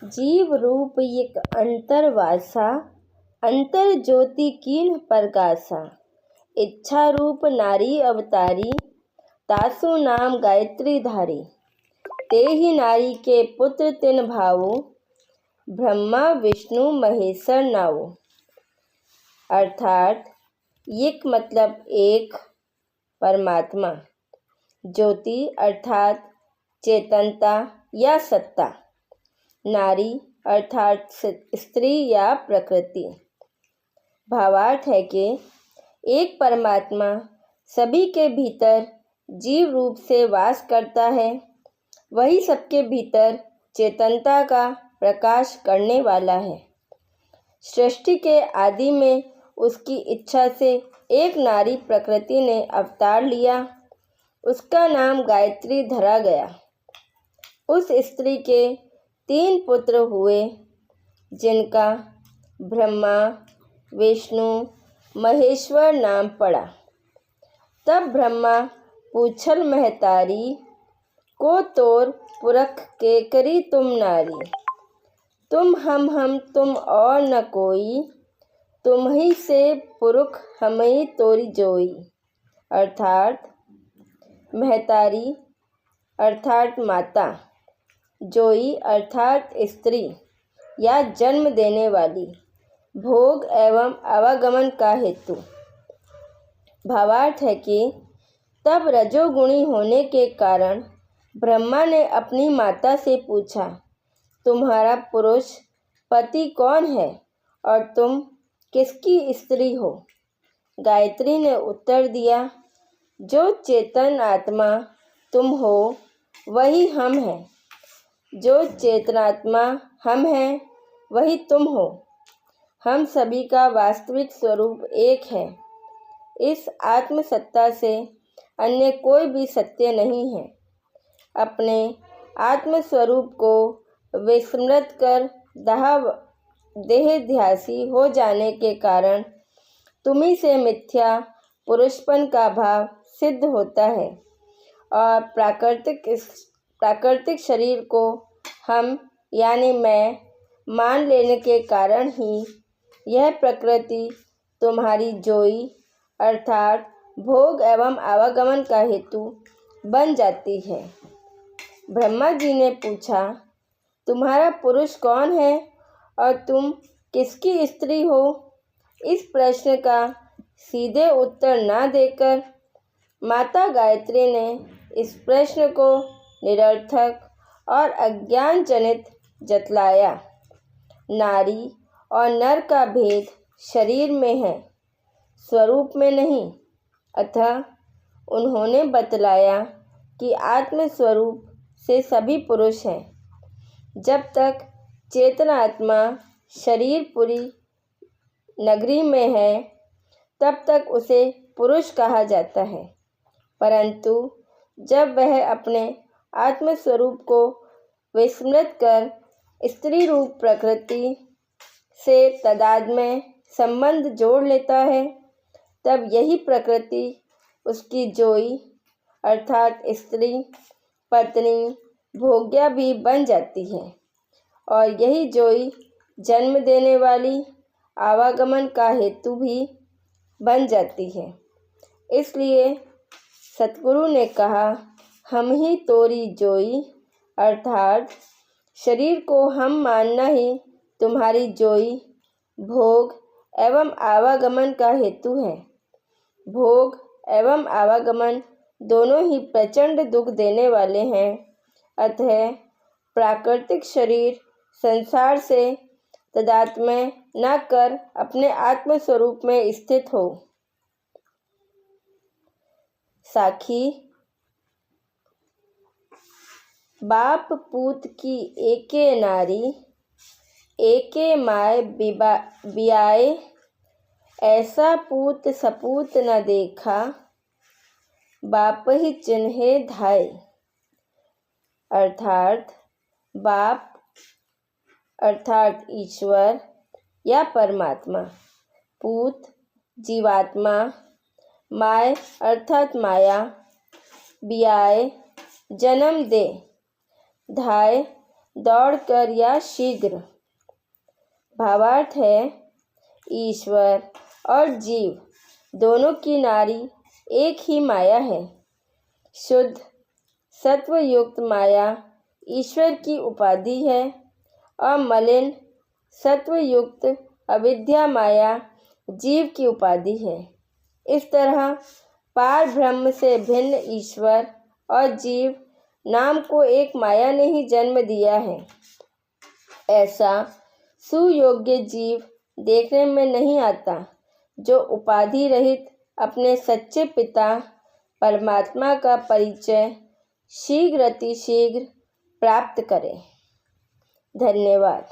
जीव रूप एक अंतरवासा, अंतर ज्योति कीन्ह प्रकाशा। इच्छा रूप नारी अवतारी, तासु नाम गायत्री धारी। ते ही नारी के पुत्र तिन भावो, ब्रह्मा विष्णु महेश्वर नावो। अर्थात एक मतलब एक परमात्मा, ज्योति अर्थात चेतनता या सत्ता, नारी अर्थात स्त्री या प्रकृति। भावार्थ है कि एक परमात्मा सभी के भीतर जीव रूप से वास करता है, वही सबके भीतर चेतनता का प्रकाश करने वाला है। सृष्टि के आदि में उसकी इच्छा से एक नारी प्रकृति ने अवतार लिया, उसका नाम गायत्री धरा गया। उस स्त्री के 3 पुत्र हुए, जिनका ब्रह्मा विष्णु महेश्वर नाम पड़ा। तब ब्रह्मा पूछल महतारी, को तोर पुरख के करी तुम नारी। तुम हम तुम और न कोई, तुम ही से पुरुख हम ही तोरी जोई। अर्थात महतारी अर्थात माता, जोई अर्थात स्त्री या जन्म देने वाली, भोग एवं आवागमन का हेतु। भावार्थ है कि तब रजोगुणी होने के कारण ब्रह्मा ने अपनी माता से पूछा, तुम्हारा पुरुष पति कौन है और तुम किसकी स्त्री हो। गायत्री ने उत्तर दिया, जो चेतन आत्मा तुम हो वही हम हैं, जो चेतनात्मा हम हैं वही तुम हो। हम सभी का वास्तविक स्वरूप एक है। इस आत्म सत्ता से अन्य कोई भी सत्य नहीं है। अपने आत्म स्वरूप को विस्मृत कर देहध्यासी हो जाने के कारण तुम्ही से मिथ्या पुरुषपन का भाव सिद्ध होता है और प्राकृतिक शरीर को हम यानी मैं मान लेने के कारण ही यह प्रकृति तुम्हारी जोई अर्थात भोग एवं आवागमन का हेतु बन जाती है। ब्रह्मा जी ने पूछा, तुम्हारा पुरुष कौन है और तुम किसकी स्त्री हो। इस प्रश्न का सीधे उत्तर न देकर माता गायत्री ने इस प्रश्न को निरर्थक और अज्ञान जनित जतलाया। नारी और नर का भेद शरीर में है, स्वरूप में नहीं। अतः उन्होंने बतलाया कि आत्म स्वरूप से सभी पुरुष हैं। जब तक चेतनात्मा शरीरपुरी नगरी में है तब तक उसे पुरुष कहा जाता है, परंतु जब वह अपने आत्म स्वरूप को विस्मृत कर स्त्री रूप प्रकृति से तादात्म्य संबंध जोड़ लेता है, तब यही प्रकृति उसकी जोई अर्थात स्त्री, पत्नी, भोग्या भी बन जाती है और यही जोई जन्म देने वाली, आवागमन का हेतु भी बन जाती है। इसलिए सतगुरु ने कहा, हम ही तोरी जोई अर्थात शरीर को हम मानना ही तुम्हारी जोई, भोग एवं आवागमन का हेतु है। भोग एवं आवागमन दोनों ही प्रचंड दुख देने वाले हैं। अतः प्राकृतिक शरीर संसार से तादात्म्य न कर अपने आत्म स्वरूप में स्थित हो। साखी, बाप पूत की एके नारी, एके माय बियाए, ऐसा पूत सपूत न देखा, बाप ही चिन्हे धाय। अर्थात बाप अर्थात ईश्वर या परमात्मा, पूत जीवात्मा, माय अर्थात माया, बियाए जन्म दे, धाय दौड़कर या शीघ्र। भावार्थ है ईश्वर और जीव दोनों की नारी एक ही माया है। शुद्ध सत्वयुक्त माया ईश्वर की उपाधि है और मलिन सत्वयुक्त अविद्या माया जीव की उपाधि है। इस तरह पार ब्रह्म से भिन्न ईश्वर और जीव नाम को एक माया ने ही जन्म दिया है। ऐसा सुयोग्य जीव देखने में नहीं आता जो उपाधि रहित अपने सच्चे पिता परमात्मा का परिचय शीघ्र अतिशीघ्र प्राप्त करे। धन्यवाद।